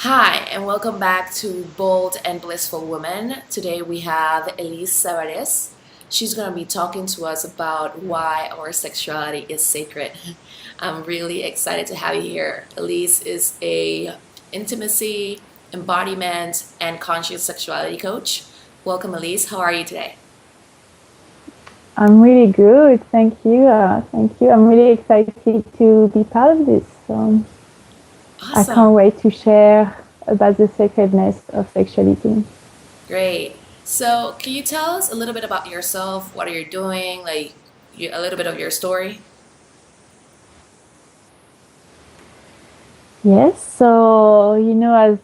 Hi, and welcome back to Bold and Blissful Women. Today we have Elise Savaresse. She's going to be talking to us about why our sexuality is sacred. I'm really excited to have you here. Elise is a intimacy, embodiment, and conscious sexuality coach. Welcome, Elise. How are you today? I'm really good. Thank you. Thank you. I'm really excited to be part of this. I can't Awesome. wait to share about the sacredness of sexuality. Great. So, can you tell us a little bit about yourself? What are you doing? A little bit of your story? Yes. So, as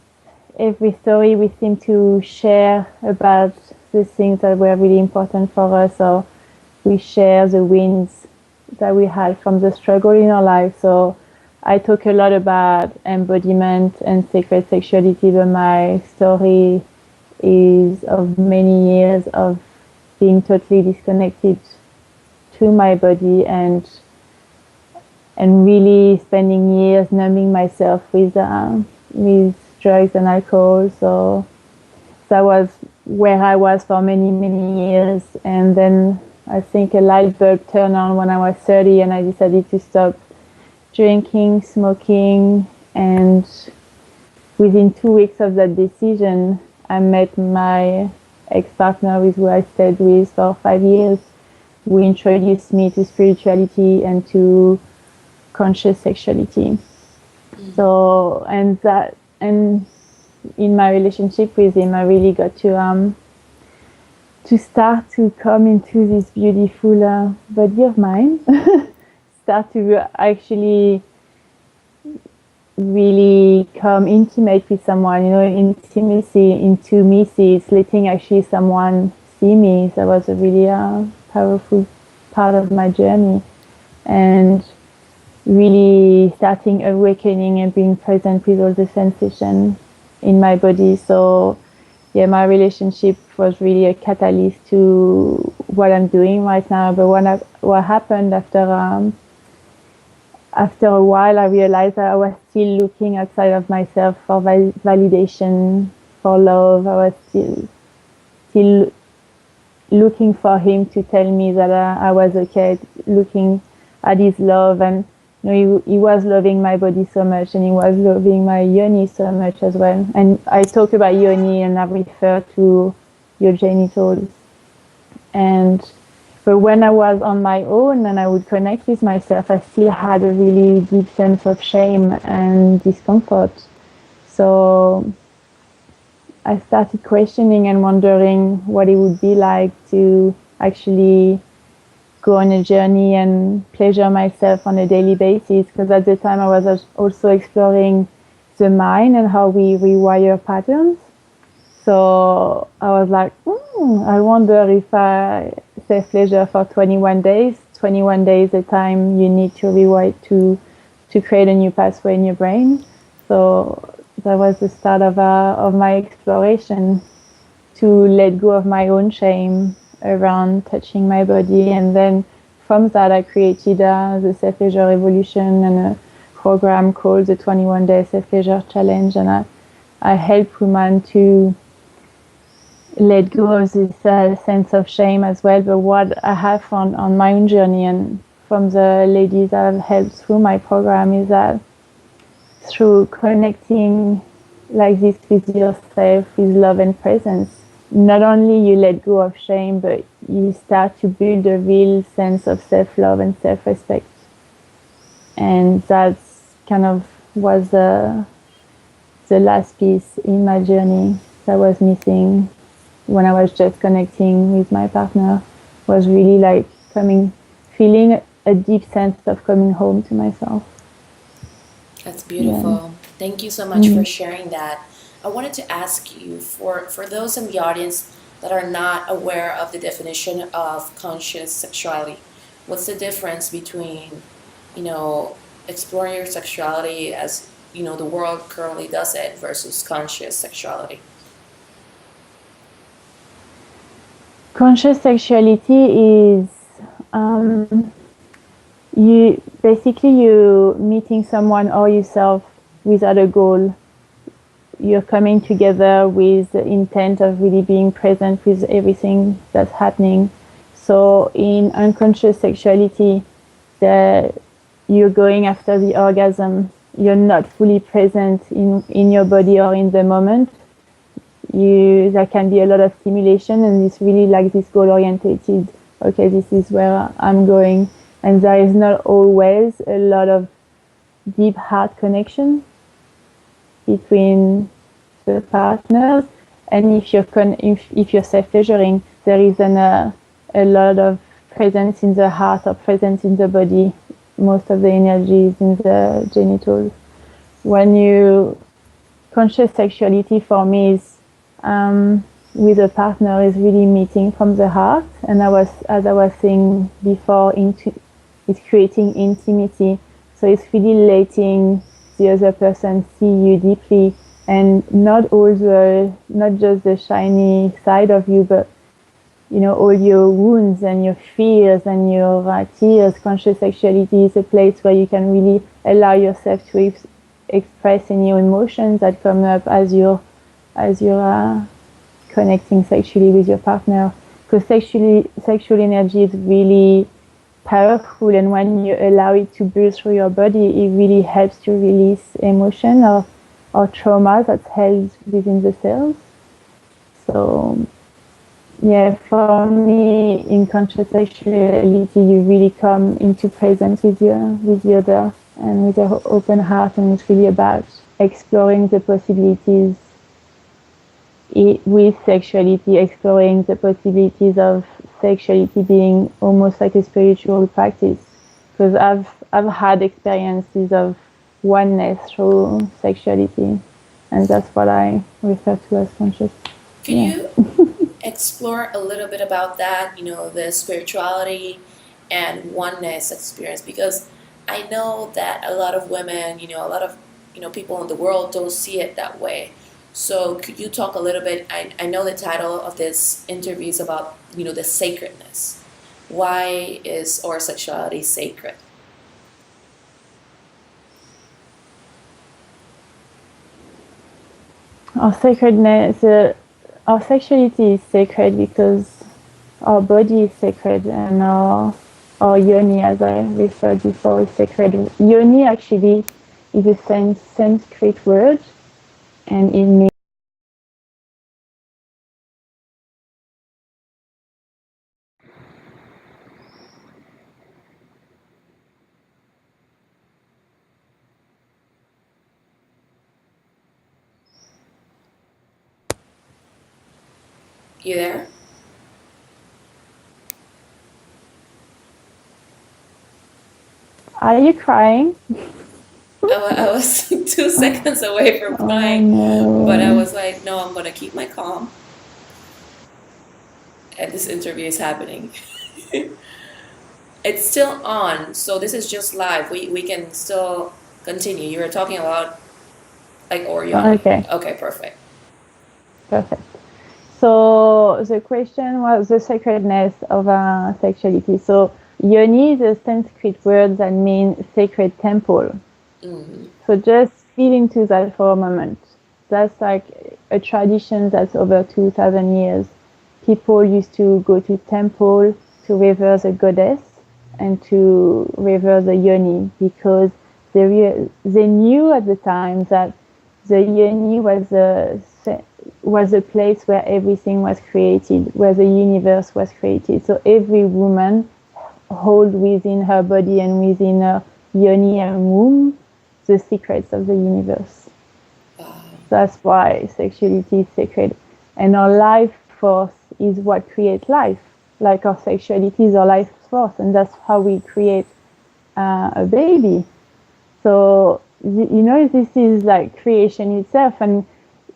every story, we seem to share about the things that were really important for us. So, we share the wins that we had from the struggle in our life. So, I talk a lot about embodiment and sacred sexuality, but my story is of many years of being totally disconnected to my body and really spending years numbing myself with drugs and alcohol. So that was where I was for many years. And then I think a light bulb turned on when I was 30, and I decided to stop drinking, smoking, and within 2 weeks of that decision, I met my ex-partner with who I stayed with for 5 years, who introduced me to spirituality and to conscious sexuality. And in my relationship with him, I really got to start to come into this beautiful body of mine, start to actually really come intimate with someone. Intimacy, intimacy is letting actually someone see me. That was a really powerful part of my journey, and really starting awakening and being present with all the sensation in my body. So yeah, my relationship was really a catalyst to what I'm doing right now. But what happened after a while, I realized that I was still looking outside of myself for validation, for love. I was still looking for him to tell me that I was okay, looking at his love. And he was loving my body so much, and he was loving my yoni so much as well. And I talk about yoni and I refer to your genitals. And but when I was on my own and I would connect with myself, I still had a really deep sense of shame and discomfort. So I started questioning and wondering what it would be like to actually go on a journey and pleasure myself on a daily basis. Because at the time I was also exploring the mind and how we rewire patterns. So I was like, I wonder if I self pleasure for 21 days, 21 days a time you need to rewire to create a new pathway in your brain. So that was the start of my exploration, to let go of my own shame around touching my body. And then from that, I created the Self Pleasure Revolution and a program called the 21 Day Self Pleasure Challenge. And I help women to let go of this sense of shame as well. But what I have found on my own journey and from the ladies I've helped through my program is that through connecting like this with yourself, with love and presence, not only you let go of shame, but you start to build a real sense of self-love and self-respect. And that's kind of was the last piece in my journey that was missing when I was just connecting with my partner, was really like feeling a deep sense of coming home to myself. That's Yeah. beautiful. Thank you so much for Mm-hmm. sharing that. I wanted to ask you for those in the audience that are not aware of the definition of conscious sexuality, what's the difference between, you know, exploring your sexuality as, the world currently does it versus conscious sexuality? Conscious sexuality is um, you meeting someone or yourself without a goal, you're coming together with the intent of really being present with everything that's happening. So in unconscious sexuality, you're going after the orgasm. You're not fully present in your body or in the moment. There can be a lot of stimulation, and it's really like this goal-orientated, okay, this is where I'm going. And there is not always a lot of deep heart connection between the partners. And if you're self-pleasuring, there isn't a lot of presence in the heart or presence in the body. Most of the energy is in the genitals. Conscious sexuality for me is with a partner is really meeting from the heart. And as I was saying before, it's creating intimacy. So it's really letting the other person see you deeply, and not just the shiny side of you, but all your wounds and your fears and your tears. Conscious sexuality is a place where you can really allow yourself to express any emotions that come up as you're connecting sexually with your partner. Because sexual energy is really powerful, and when you allow it to burst through your body, it really helps to release emotion or trauma that's held within the cells. So yeah, for me, in conscious sexuality, you really come into presence with the other and with an open heart, and it's really about exploring the possibilities with sexuality, exploring the possibilities of sexuality being almost like a spiritual practice. Because I've had experiences of oneness through sexuality, and that's what I refer to as conscious. Can you explore a little bit about that, the spirituality and oneness experience? Because I know that a lot of women, a lot of people in the world don't see it that way. So could you talk a little bit? I know the title of this interview is about the sacredness. Why is our sexuality sacred? Our sexuality is sacred because our body is sacred, and our yoni, as I referred before, is sacred. Yoni actually is a Sanskrit word, and it means You there? Are you crying? I was 2 seconds away from crying, no. but I was like, no, I'm going to keep my calm. And this interview is happening. It's still on, so this is just live. We can still continue. You were talking about Orion. Okay. Okay, perfect. Perfect. So the question was the sacredness of sexuality. So yoni is a Sanskrit word that means sacred temple. Mm-hmm. So just feel into that for a moment. That's like a tradition that's over 2,000 years. People used to go to temple to revere the goddess and to revere the yoni, because they knew at the time that the yoni was a place where everything was created, where the universe was created. So every woman holds within her body and within her yoni and womb the secrets of the universe. That's why sexuality is sacred. And our life force is what creates life. Like our sexuality is our life force, and that's how we create a baby. So, this is like creation itself, and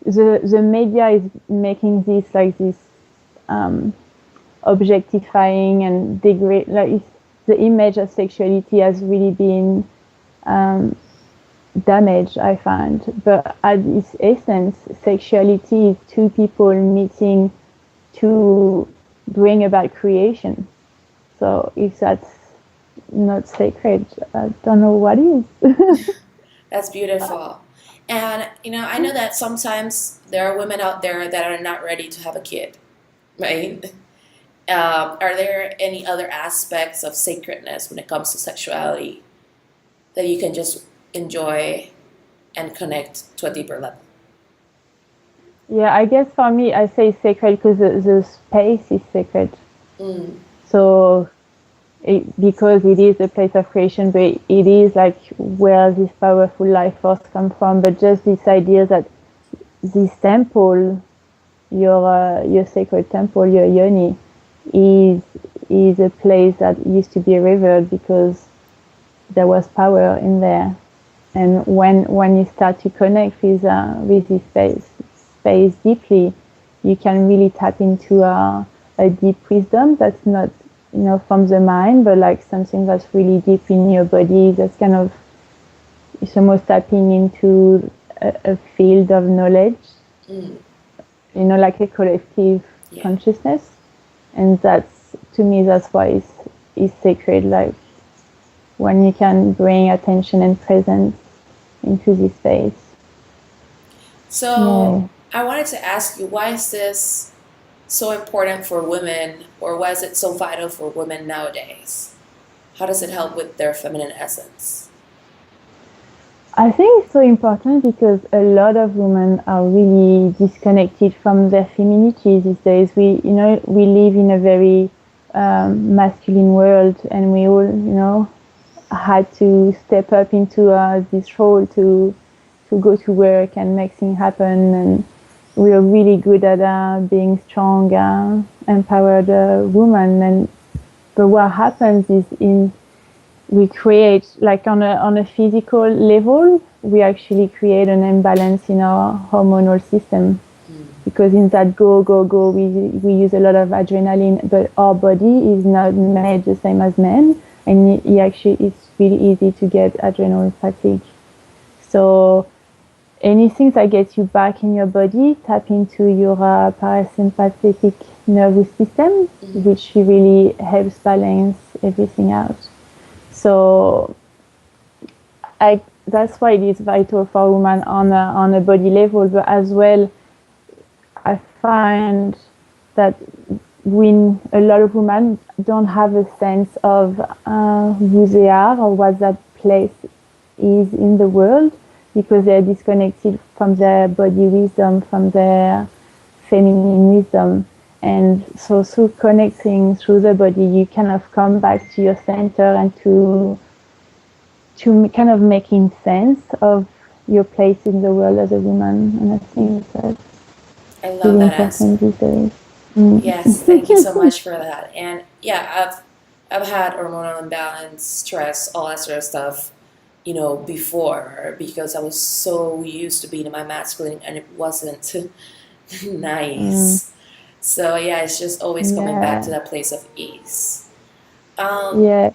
the media is making this like this objectifying and degrade. Like the image of sexuality has really been damaged, I find. But at its essence, sexuality is two people meeting to bring about creation. So if that's not sacred, I don't know what is. That's beautiful. And I know that sometimes there are women out there that are not ready to have a kid, right? Are there any other aspects of sacredness when it comes to sexuality that you can just enjoy and connect to a deeper level? Yeah, I guess for me, I say sacred because the space is sacred. Mm. So because it is a place of creation, but it is like where this powerful life force comes from. But just this idea that this temple, your sacred temple, your yoni, is is a place that used to be revered because there was power in there. And when you start to connect with this space deeply, you can really tap into a deep wisdom that's not from the mind, but like something that's really deep in your body. That's kind of, it's almost tapping into a field of knowledge, Mm. like a collective Yeah. consciousness. And that's, to me, that's why it's sacred. Like when you can bring attention and presence into this space. So Yeah. I wanted to ask you, why is this so important for women, or why is it so vital for women nowadays? How does it help with their feminine essence? I think it's so important because a lot of women are really disconnected from their femininity these days. We live in a very masculine world, and we all, had to step up into this role to go to work and make things happen. And we are really good at being strong, empowered women. But what happens is we create, like on a physical level, we actually create an imbalance in our hormonal system, Mm. because in that go go go we use a lot of adrenaline, but our body is not made the same as men, and it's really easy to get adrenal fatigue. So anything that gets you back in your body, tap into your parasympathetic nervous system, Mm. which really helps balance everything out. So that's why it is vital for women on a body level, but as well, I find that when a lot of women don't have a sense of who they are or what that place is in the world, because they're disconnected from their body wisdom, from their feminine wisdom. And so through connecting through the body, you kind of come back to your center and to kind of making sense of your place in the world as a woman. And I think that's I love really that answer. important these days. Yes, thank you so much for that. And yeah, I've had hormonal imbalance, stress, all that sort of stuff, before, because I was so used to being in my masculine and it wasn't Mm, nice. So yeah, it's just always coming back to yeah, that place of ease. Um, yeah.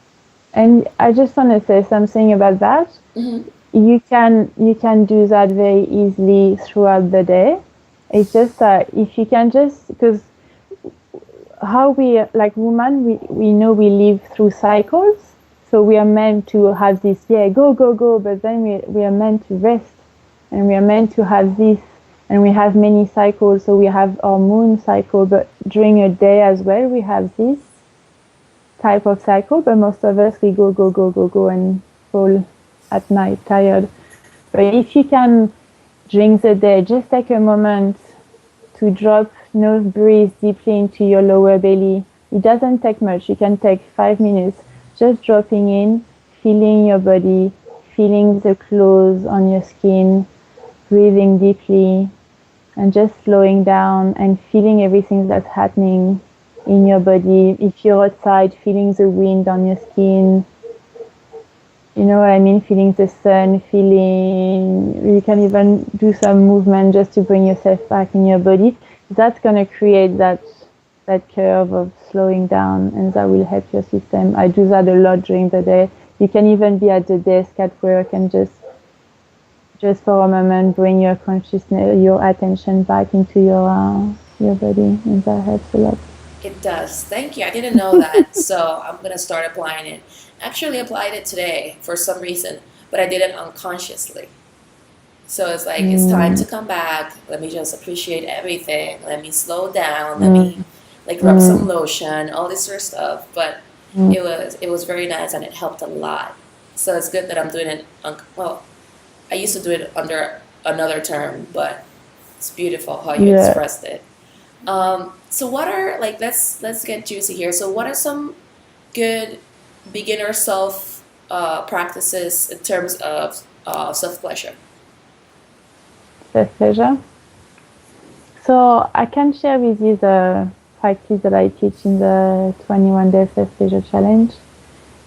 And I just want to say something about that. mhm. You can do that very easily throughout the day. It's just that if you can just, because how we, like women, we know we live through cycles. So we are meant to have this, yeah, go, go, go, but then we are meant to rest, and we are meant to have this, and we have many cycles. So we have our moon cycle, but during a day as well, we have this type of cycle. But most of us, we go, go, go, go, go, and fall at night tired. But if you can, during the day, just take a moment to drop, breathe deeply into your lower belly. It doesn't take much. You can take 5 minutes, just dropping in, feeling your body, feeling the clothes on your skin, breathing deeply, and just slowing down and feeling everything that's happening in your body. If you're outside, feeling the wind on your skin, you know what I mean? Feeling the sun, you can even do some movement just to bring yourself back in your body. That's going to create that curve of slowing down, and that will help your system. I do that a lot during the day. You can even be at the desk at work and just for a moment bring your consciousness, your attention back into your body, and that helps a lot. It does. Thank you. I didn't know that, so I'm gonna start applying it. Actually, applied it today for some reason, but I did it unconsciously. So it's like it's time to come back. Let me just appreciate everything. Let me slow down. Let me like rub some lotion, all this sort of stuff. But it was very nice and it helped a lot. So it's good that I'm doing it. Well, I used to do it under another term, but it's beautiful how you expressed it. So what are like let's get juicy here. So what are some good beginner self practices in terms of self pleasure? Self-pleasure. So I can share with you the practice that I teach in the 21-day self-pleasure challenge.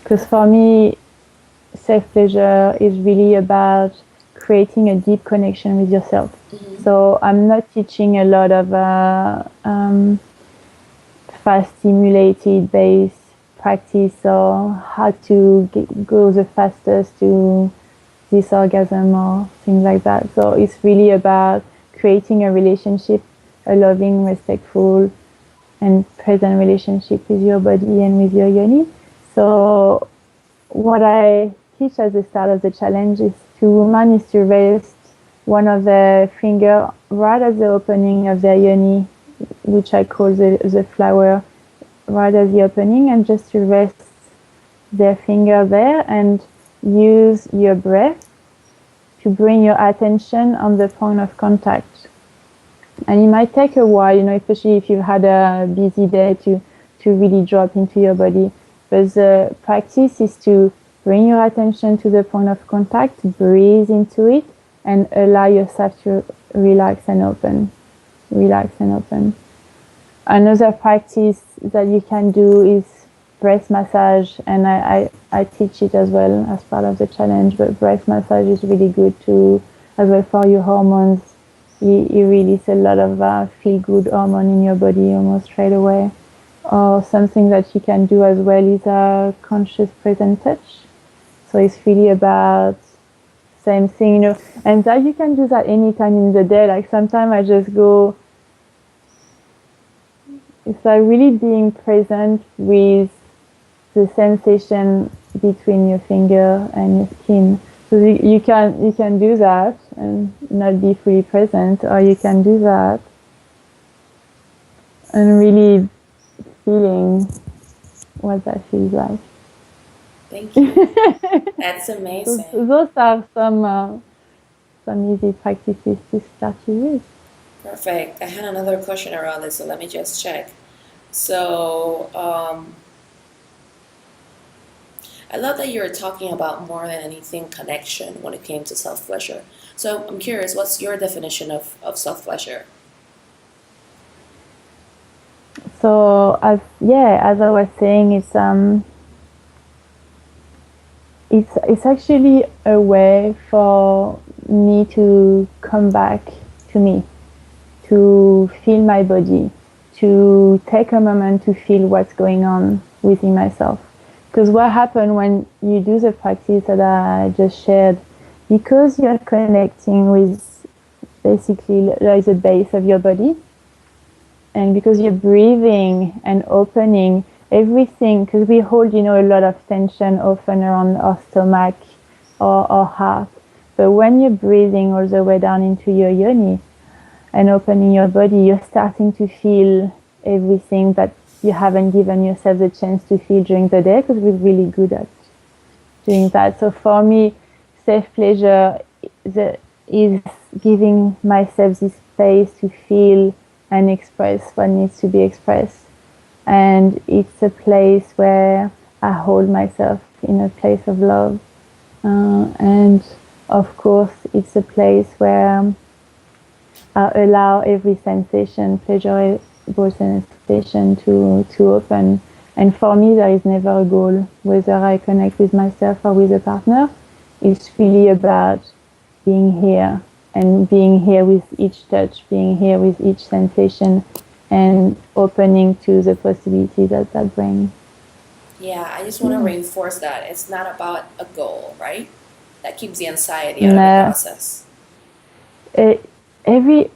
Because for me, self-pleasure is really about creating a deep connection with yourself. So I'm not teaching a lot of fast stimulated based practice or how to go the fastest to this orgasm or things like that. So it's really about creating a relationship, a loving, respectful, and present relationship with your body and with your yoni. So what I teach at the start of the challenge is women is to rest one of the finger right at the opening of their yoni, which I call the flower, right at the opening, and just to rest their finger there and use your breath to bring your attention on the point of contact. And it might take a while, especially if you've had a busy day to really drop into your body. But the practice is to bring your attention to the point of contact, breathe into it, and allow yourself to relax and open. Relax and open. Another practice that you can do is breath massage, and I teach it as well as part of the challenge, but breath massage is really good too, as well for your hormones. You release a lot of feel-good hormone in your body almost straight away. Or something that you can do as well is a conscious present touch. So it's really about same thing, and that you can do that anytime in the day. Like sometimes I just go, it's like really being present with the sensation between your finger and your skin. So you can do that and not be fully present, or you can do that and really feeling what that feels like. Thank you. That's amazing. Those are some easy practices to start you with. Perfect. I had another question around this, so let me just check. So I love that you're talking about more than anything connection when it came to self-pleasure. So I'm curious, what's your definition of self-pleasure? So as I was saying, it's actually a way for me to come back to me, to feel my body, to take a moment to feel what's going on within myself. Because what happens when you do the practice that I just shared, because you're connecting with basically like the base of your body, and because you're breathing and opening everything, because we hold, a lot of tension often around our stomach or our heart. But when you're breathing all the way down into your yoni and opening your body, you're starting to feel everything that you haven't given yourself the chance to feel during the day, because we're really good at doing that. So for me, self-pleasure is giving myself this space to feel and express what needs to be expressed. And it's a place where I hold myself in a place of love. And of course, it's a place where I allow every sensation, pleasurable sensation to open. And for me, there is never a goal, whether I connect with myself or with a partner. It's really about being here, and being here with each touch, being here with each sensation, and opening to the possibility that brings. Yeah, I just want to reinforce that. It's not about a goal, right? That keeps the anxiety out of the process.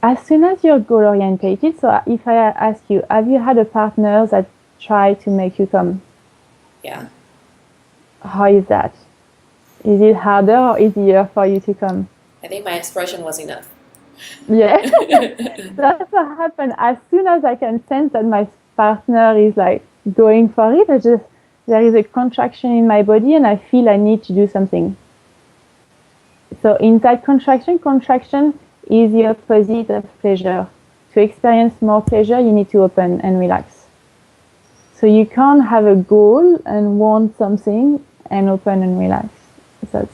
As soon as you're goal orientated, so if I ask you, have you had a partner that tried to make you come? Yeah. How is that? Is it harder or easier for you to come? I think my expression was enough. Yeah, that's what happened. As soon as I can sense that my partner is like going for it, there is a contraction in my body and I feel I need to do something. So in that contraction is the opposite of pleasure. To experience more pleasure, you need to open and relax. So you can't have a goal and want something and open and relax. That's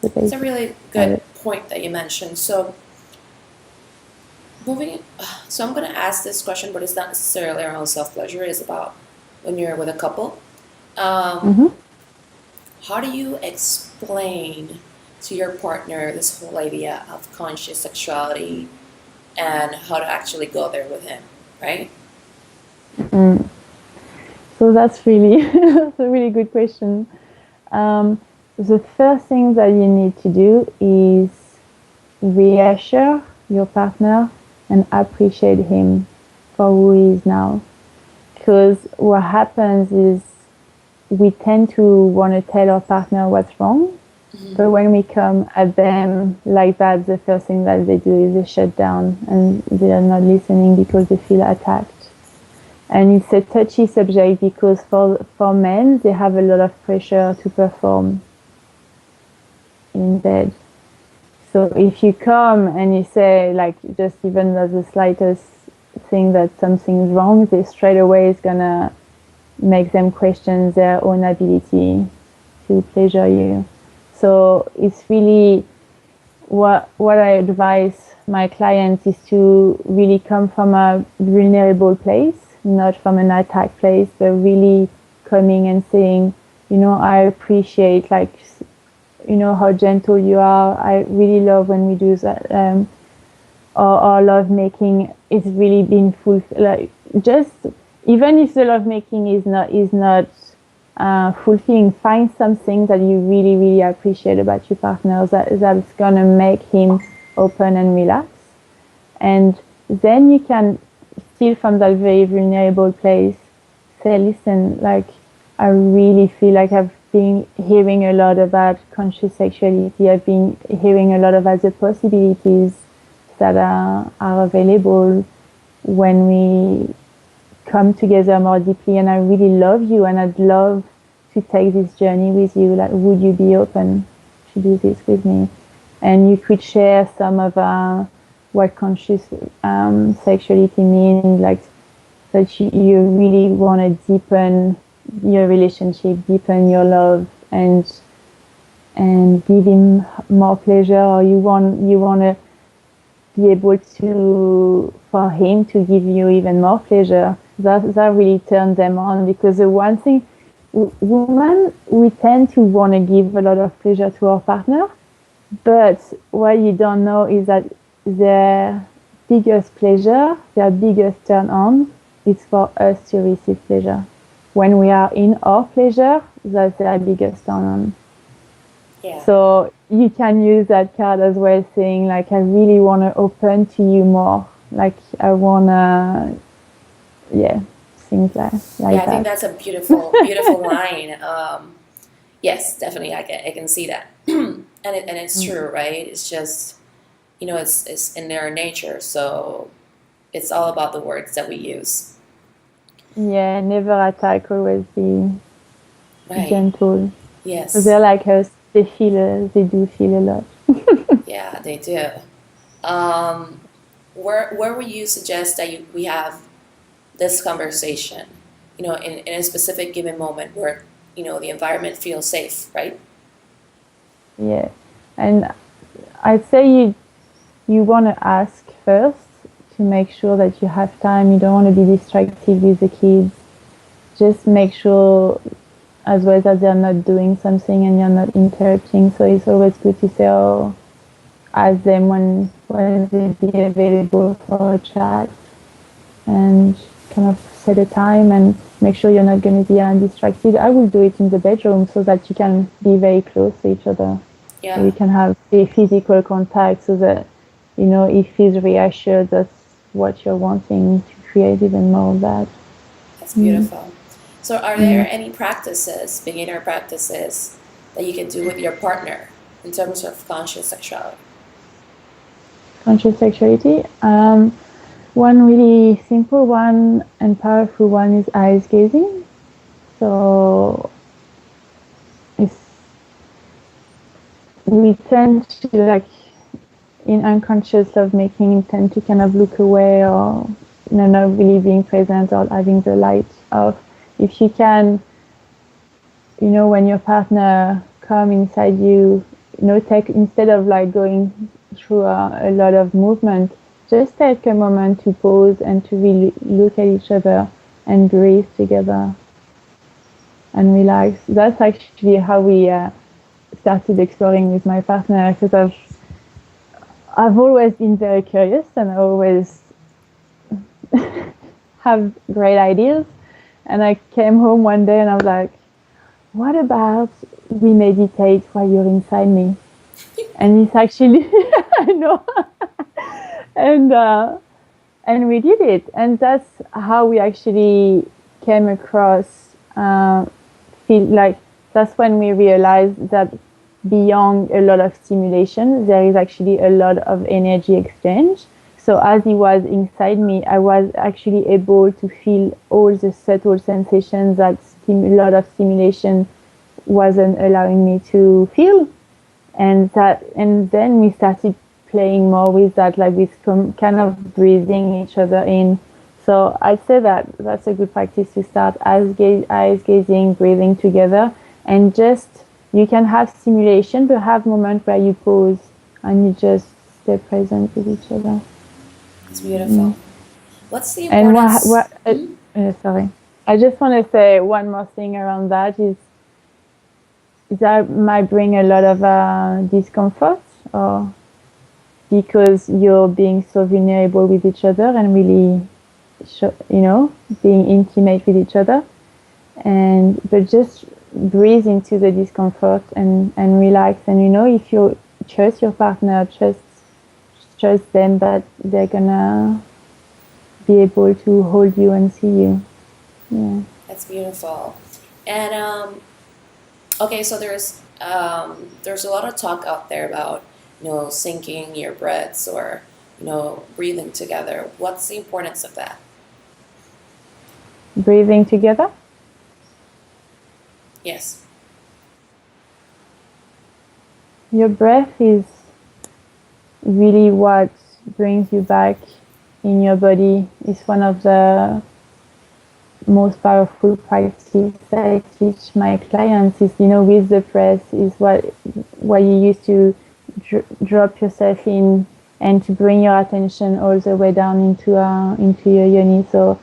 the basic. It's a really good point that you mentioned. So I'm going to ask this question, but it's not necessarily around self-pleasure. It's about when you're with a couple. How do you explain to your partner this whole idea of conscious sexuality and how to actually go there with him, right? So that's a really good question. The first thing that you need to do is reassure your partner and appreciate him for who he is now. Because what happens is we tend to want to tell our partner what's wrong, but when we come at them like that, the first thing that they do is they shut down and they are not listening because they feel attacked. And it's a touchy subject because for men, they have a lot of pressure to perform in bed. So if you come and you say, like, just even the slightest thing that something's wrong, they straight away is going to make them question their own ability to pleasure you. So it's really what I advise my clients is to really come from a vulnerable place, not from an attack place, but really coming and saying, I appreciate, like, how gentle you are. I really love when we do that. Our love making is really being fulfilled. Like, just even if the love making is not fulfilling, find something that you really, really appreciate about your partner that's gonna make him open and relax. And then you can still from that very vulnerable place say, listen, like, I really feel like I've been hearing a lot about conscious sexuality. I've been hearing a lot about the possibilities that are available when we come together more deeply, and I really love you and I'd love to take this journey with you. Like, would you be open to do this with me? And you could share some of what conscious sexuality means, like that you really want to deepen your relationship, deepen your love, and give him more pleasure, or you want to be able for him to give you even more pleasure. That really turns them on, because the one thing, women, we tend to want to give a lot of pleasure to our partner, but what you don't know is that their biggest pleasure, their biggest turn on, is for us to receive pleasure. When we are in our pleasure, that's their biggest turn on. Yeah. So you can use that card as well, saying, like, I really want to open to you more. Like, I want to, things like that. I think that's a beautiful line. Yes, definitely, I can see that. and it's true, right? It's just, it's in their nature. So it's all about the words that we use. Yeah, never attack, always be gentle. Yes. So they're like us, they do feel a lot. Yeah, they do. Where would you suggest that we have this conversation, in a specific given moment where, the environment feels safe, right? Yeah, and I'd say you want to ask first, to make sure that you have time. You don't want to be distracted with the kids. Just make sure as well that they're not doing something and you're not interrupting. So it's always good to say, ask them when they'll be available for a chat, and kind of set a time and make sure you're not going to be undistracted. I will do it in the bedroom so that you can be very close to each other. Yeah. So you can have a physical contact so that, if he's reassured, that's what you're wanting, to create even more of that. That's beautiful. So are there any beginner practices, that you can do with your partner in terms of conscious sexuality? conscious sexuality. One really simple one and powerful one is eyes gazing. So we tend to, like, in unconscious lovemaking, tend to kind of look away, or not really being present or having the light off. If you can, when your partner come inside you, take, instead of like going through a lot of movement, just take a moment to pause and to really look at each other and breathe together and relax. That's actually how we started exploring with my partner, because I've always been very curious and I always have great ideas. And I came home one day and I was like, what about we meditate while you're inside me? And it's actually, I know. And we did it. And that's how we actually came across, that's when we realized that beyond a lot of stimulation, there is actually a lot of energy exchange. So as he was inside me, I was actually able to feel all the subtle sensations that a lot of stimulation wasn't allowing me to feel. And then we started playing more with that, like with kind of breathing each other in. So I'd say that that's a good practice to start, eyes gazing, breathing together. And just, you can have stimulation, but have moments where you pause and you just stay present with each other. It's beautiful. What's the importance? Sorry. I just want to say one more thing around that is that might bring a lot of discomfort, or because you're being so vulnerable with each other and really, being intimate with each other. But just breathe into the discomfort and relax. And if you trust your partner, trust them that they're gonna be able to hold you and see you. Yeah, that's beautiful. And okay, so there's a lot of talk out there about syncing your breaths, or breathing together. What's the importance of that? Breathing together? Yes. Your breath is really what brings you back in your body. It's one of the most powerful practices I teach my clients. Is with the breath is what you use to drop yourself in and to bring your attention all the way down into your yoni. So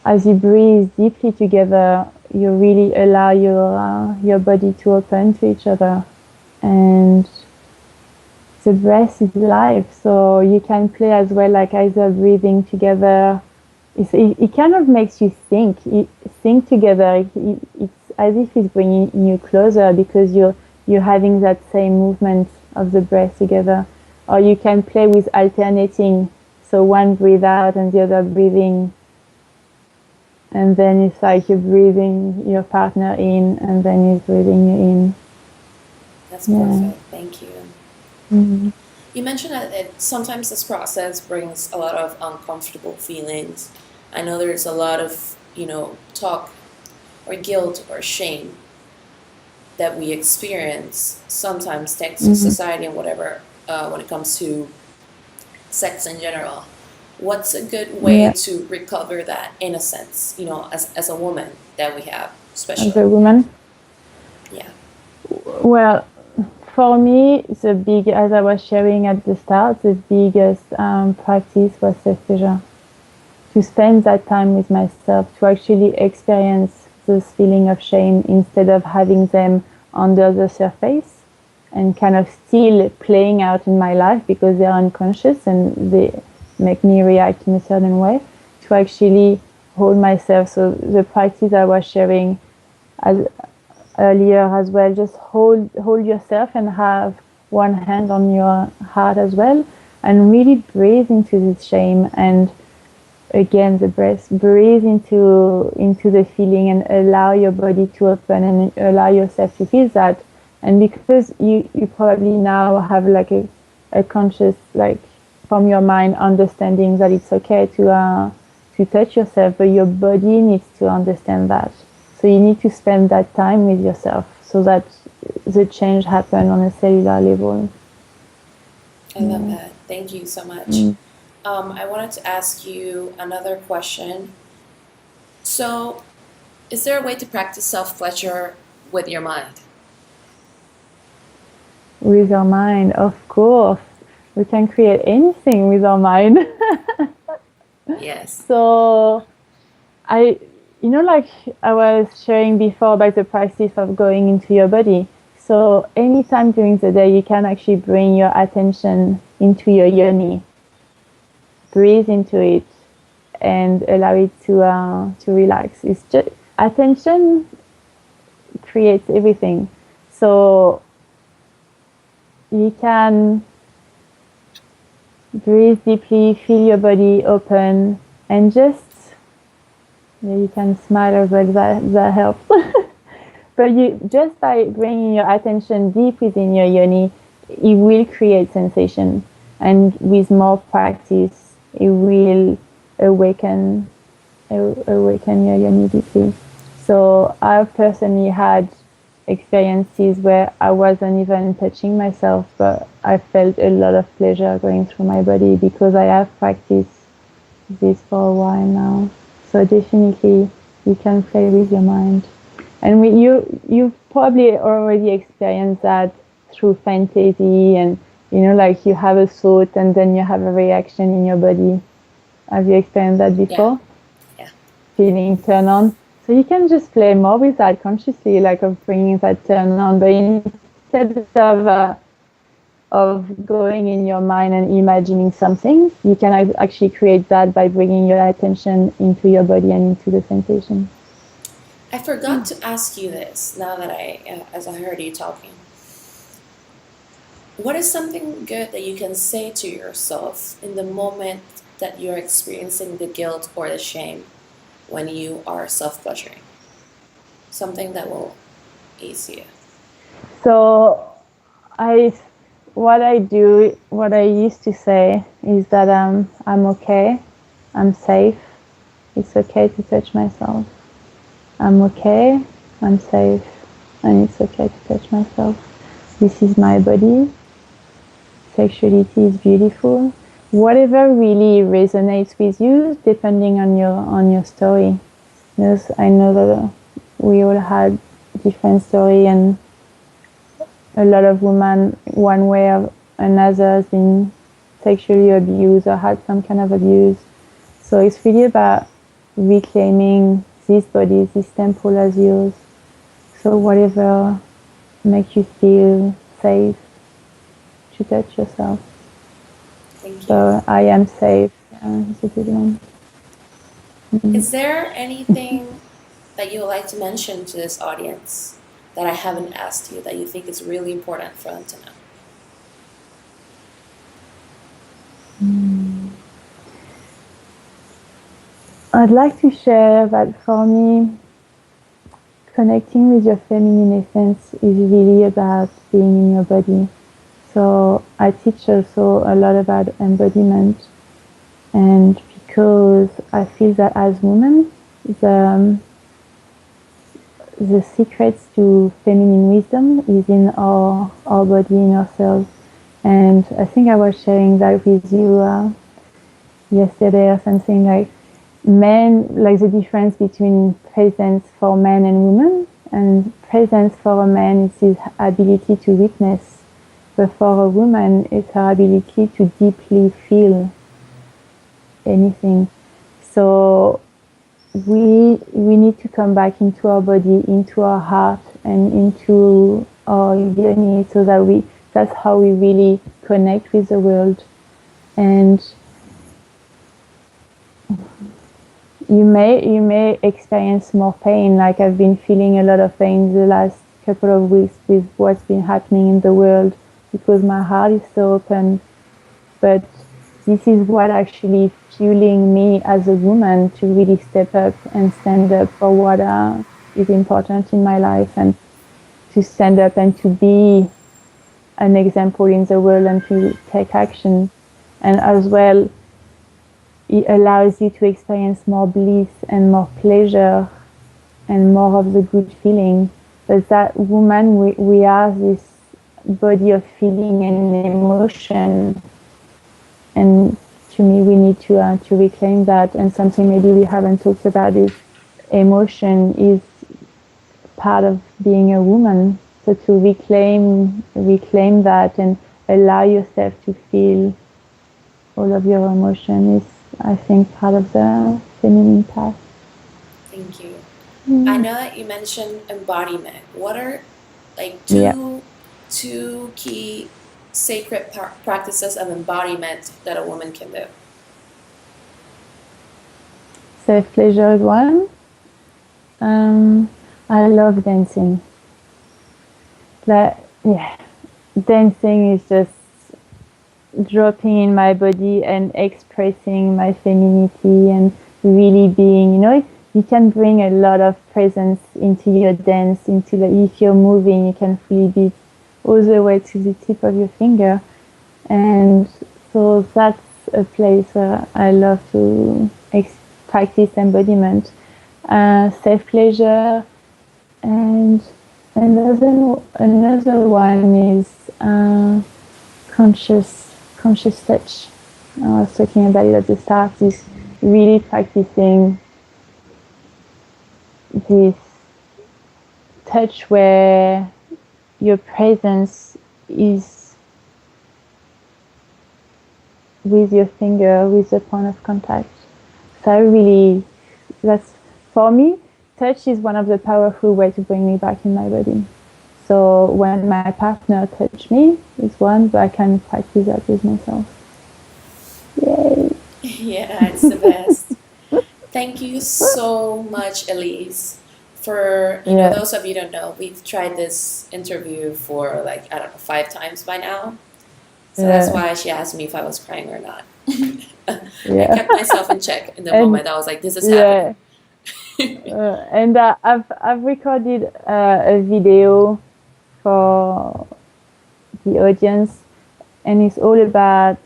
as you breathe deeply together, you really allow your body to open to each other. And the breath is life, so you can play as well, like either breathing together. It kind of makes you think together. It's as if it's bringing you closer, because you're having that same movement of the breath together. Or you can play with alternating, so one breathe out and the other breathing, and then it's like you're breathing your partner in and then he's breathing you in. That's perfect. Thank you. Mm-hmm. You mentioned that sometimes this process brings a lot of uncomfortable feelings. I know there's a lot of, talk or guilt or shame that we experience sometimes thanks to society and whatever, when it comes to sex in general. What's a good way to recover that innocence, as a woman that we have, especially? As a woman? Yeah. Well, for me, as I was sharing at the start, the biggest practice was self-pleasure. To spend that time with myself, to actually experience this feeling of shame instead of having them under the surface and kind of still playing out in my life because they're unconscious and they make me react in a certain way, to actually hold myself. So the practice I was sharing earlier as well, just hold yourself and have one hand on your heart as well, and really breathe into this shame. And again, the breath, breathe into the feeling and allow your body to open and allow yourself to feel that. And because you probably now have like a conscious, like from your mind, understanding that it's okay to touch yourself, but your body needs to understand that. So you need to spend that time with yourself so that the change happens on a cellular level. I love that. Thank you so much. I wanted to ask you another question. So, is there a way to practice self-pleasure with your mind? With our mind, of course. We can create anything with our mind. Yes. So, like I was sharing before about the practice of going into your body. So anytime during the day, you can actually bring your attention into your yoni. Breathe into it and allow it to relax. It's just attention creates everything. So you can breathe deeply, feel your body open, and just you can smile as well. That helps. But you just by bringing your attention deep within your yoni, it will create sensation, and with more practice, it will awaken your yoni deeply. So I've personally had experiences where I wasn't even touching myself, but I felt a lot of pleasure going through my body because I have practiced this for a while now. So definitely you can play with your mind. And you've probably already experienced that through fantasy, and like you have a thought and then you have a reaction in your body. Have you experienced that before? Yeah. Feeling turn on. So you can just play more with that consciously, like of bringing that turn on. But instead of going in your mind and imagining something, you can actually create that by bringing your attention into your body and into the sensation. I forgot to ask you this now that as I heard you talking. What is something good that you can say to yourself in the moment that you're experiencing the guilt or the shame when you are self-pleasuring? Something that will ease you. So what I used to say is that I'm okay, I'm safe, it's okay to touch myself. I'm okay, I'm safe, and it's okay to touch myself. This is my body. Sexuality is beautiful. Whatever really resonates with you, depending on your story. Because I know that we all had different story, and a lot of women, one way or another, has been sexually abused or had some kind of abuse. So it's really about reclaiming this body, this temple as yours. So whatever makes you feel safe to touch yourself. Thank you. So I am safe. It's a good one. Is there anything that you would like to mention to this audience that I haven't asked you that you think is really important for them to know? I'd like to share that for me, connecting with your feminine essence is really about being in your body. So I teach also a lot about embodiment, and because I feel that as women, the secrets to feminine wisdom is in our body, in ourselves. And I think I was sharing that with you yesterday or something, like men, like the difference between presence for men and women, and presence for a man is his ability to witness, but for a woman it's her ability to deeply feel anything. So we need to come back into our body, into our heart, and into our yoni, so that that's how we really connect with the world. And you may experience more pain, like I've been feeling a lot of pain the last couple of weeks with what's been happening in the world, because my heart is so open. But this is what actually fueling me as a woman to really step up and stand up for what is important in my life, and to stand up and to be an example in the world and to take action. And as well, it allows you to experience more bliss and more pleasure and more of the good feeling. But that woman, we are this body of feeling and emotion. And to me, we need to reclaim that. And something maybe we haven't talked about is emotion is part of being a woman. So to reclaim that and allow yourself to feel all of your emotion is, I think, part of the feminine path. Thank you. I know that you mentioned embodiment. What are like two key sacred practices of embodiment that a woman can do? Self-pleasure is one. I love dancing. Dancing is just dropping in my body and expressing my femininity and really being, you can bring a lot of presence into your dance, if you're moving, you can fully be all the way to the tip of your finger. And so that's a place where I love to practice embodiment, self-pleasure, and another one is conscious touch. I was talking about it at the start, is really practicing this touch where your presence is with your finger, with the point of contact. So that's, for me, touch is one of the powerful ways to bring me back in my body. So when my partner touches me, it's one, but I can practice that with myself. Yay! Yeah, it's the best. Thank you so much, Elise. For those of you who don't know, we've tried this interview for 5 times by now. So that's why she asked me if I was crying or not. I kept myself in check in the moment. I was like, "This is happening." And I've recorded a video for the audience, and it's all about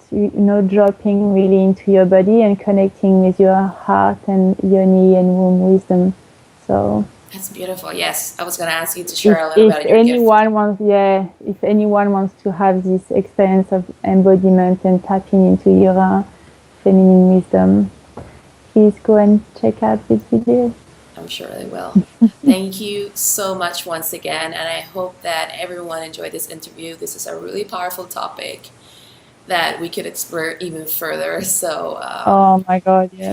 dropping really into your body and connecting with your heart and yoni and womb wisdom. So that's beautiful. Yes, I was going to ask you to share a little about your gift. If anyone wants to have this experience of embodiment and tapping into your feminine wisdom, please go and check out this video. I'm sure they will. Thank you so much once again, and I hope that everyone enjoyed this interview. This is a really powerful topic that we could explore even further. So oh my God, yeah.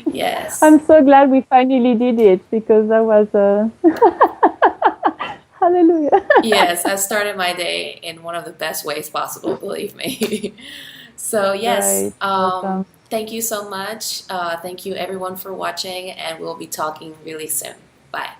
Yes. I'm so glad we finally did it, because that was hallelujah. Yes, I started my day in one of the best ways possible, believe me. So yes, right. Awesome. Thank you so much. Thank you everyone for watching, and we'll be talking really soon. Bye.